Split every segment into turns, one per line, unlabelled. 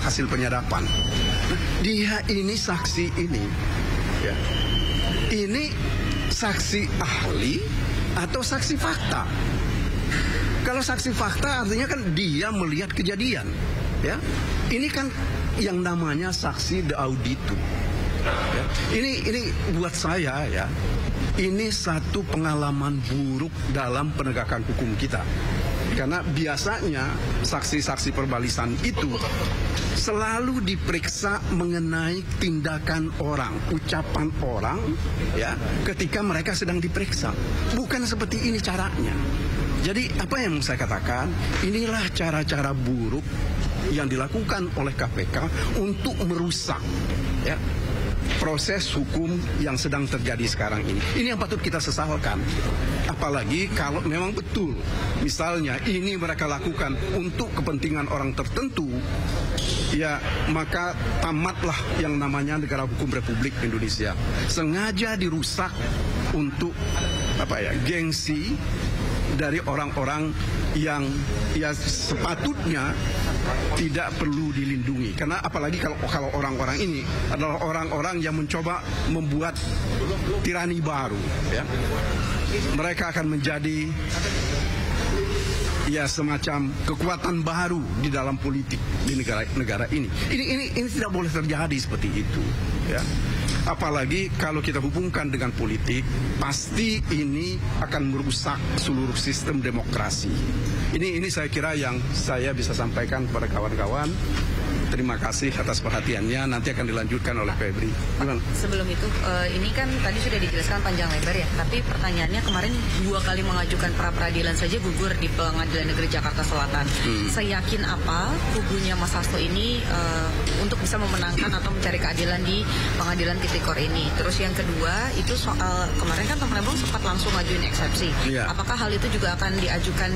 hasil penyadapan. Dia ini saksi ini, ya, ini saksi ahli atau saksi fakta? Kalau saksi fakta artinya kan dia melihat kejadian, ya. Ini kan yang namanya saksi de auditu. Ya. Ini buat saya, ya, ini satu pengalaman buruk dalam penegakan hukum kita. Karena biasanya saksi-saksi perbalisan itu selalu diperiksa mengenai tindakan orang, ucapan orang, ya, ketika mereka sedang diperiksa. Bukan seperti ini caranya. Jadi apa yang saya katakan, inilah cara-cara buruk yang dilakukan oleh KPK untuk merusak, ya, proses hukum yang sedang terjadi sekarang ini. Ini yang patut kita sesalkan. Apalagi kalau memang betul, misalnya ini mereka lakukan untuk kepentingan orang tertentu, ya maka tamatlah yang namanya negara hukum Republik Indonesia. Sengaja dirusak untuk gengsi dari orang-orang yang ya sepatutnya tidak perlu dilindungi. Karena apalagi kalau orang-orang ini adalah orang-orang yang mencoba membuat tirani baru, ya. Mereka akan menjadi ya semacam kekuatan baru di dalam politik di negara ini. Ini tidak boleh terjadi seperti itu, ya. Apalagi kalau kita hubungkan dengan politik, pasti ini akan merusak seluruh sistem demokrasi. Ini saya kira yang saya bisa sampaikan kepada kawan-kawan. Terima kasih atas perhatiannya. Nanti akan dilanjutkan oleh Febri.
Sebelum itu, ini kan tadi sudah dijelaskan panjang lebar, ya. Tapi pertanyaannya kemarin 2 kali mengajukan pra peradilan saja gugur di Pengadilan Negeri Jakarta Selatan. Seyakin apa kubunya Mas Hasto ini untuk bisa memenangkan atau mencari keadilan di Pengadilan Tipikor ini? Terus yang kedua itu soal kemarin kan teman Abang sempat langsung ngajuin eksepsi.
Ya.
Apakah hal itu juga akan diajukan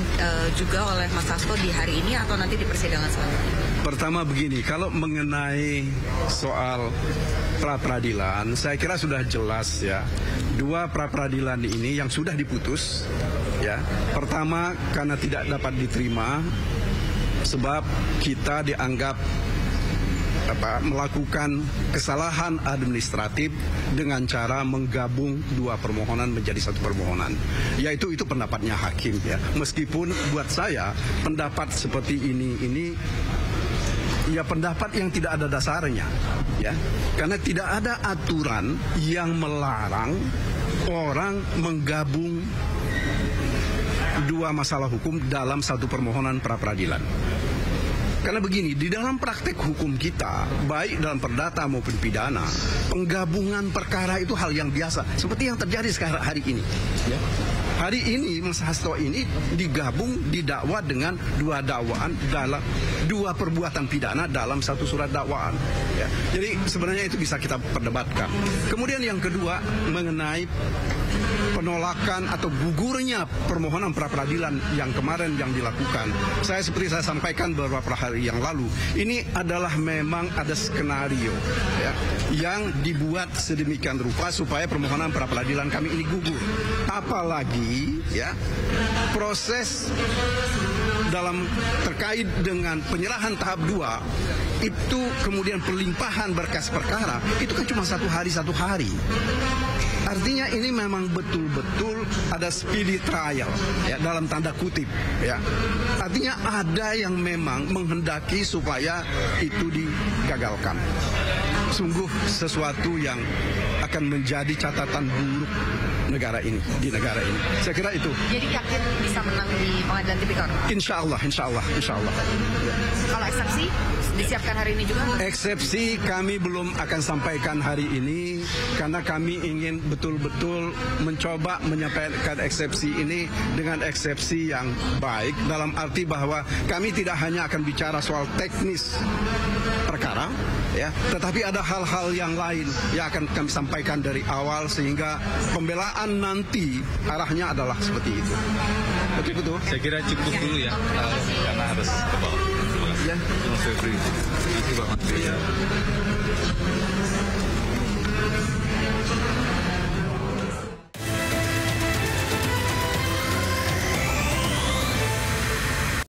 juga oleh Mas Hasto di hari ini atau nanti di persidangan selanjutnya?
Pertama begini, kalau mengenai soal pra-peradilan, saya kira sudah jelas, ya. 2 pra-peradilan ini yang sudah diputus, ya. Pertama karena tidak dapat diterima sebab kita dianggap melakukan kesalahan administratif dengan cara menggabung 2 permohonan menjadi 1 permohonan. Yaitu itu pendapatnya hakim, ya. Meskipun buat saya pendapat seperti ini ya pendapat yang tidak ada dasarnya, ya. Karena tidak ada aturan yang melarang orang menggabung 2 masalah hukum dalam 1 permohonan pra peradilan. Karena begini, di dalam praktek hukum kita, baik dalam perdata maupun pidana, penggabungan perkara itu hal yang biasa, seperti yang terjadi sekarang hari ini, ya. Hari ini Mas Hasto ini digabung didakwa dengan 2 dakwaan dalam 2 perbuatan pidana dalam 1 surat dakwaan, ya. Jadi sebenarnya itu bisa kita perdebatkan. Kemudian yang kedua mengenai penolakan atau gugurnya permohonan pra peradilan yang kemarin yang dilakukan. Seperti saya sampaikan beberapa hari yang lalu, ini adalah memang ada skenario, ya, yang dibuat sedemikian rupa supaya permohonan pra peradilan kami ini gugur. Apalagi, ya, proses dalam terkait dengan penyerahan tahap 2 itu kemudian pelimpahan berkas perkara itu kan cuma 1 hari. Artinya ini memang betul-betul ada speedy trial, ya, dalam tanda kutip, ya. Artinya ada yang memang menghendaki supaya itu digagalkan. Sungguh sesuatu yang akan menjadi catatan buruk di negara ini. Saya kira itu.
Jadi yakin bisa menang di Pengadilan Tipikor?
Insya Allah. Ya.
Kalau eksepsi disiapkan hari ini juga?
Eksepsi kami belum akan sampaikan hari ini karena kami ingin betul-betul mencoba menyampaikan eksepsi ini dengan eksepsi yang baik, dalam arti bahwa kami tidak hanya akan bicara soal teknis perkara, ya, tetapi ada hal-hal yang lain yang akan kami sampaikan dari awal sehingga pembelaan nanti arahnya adalah seperti itu. Oke, betul.
Saya kira cukup dulu, ya, karena harus ke bawah. Terima kasih.
Ya.
Terima kasih, Febri. Terima kasih, Pak Menteri.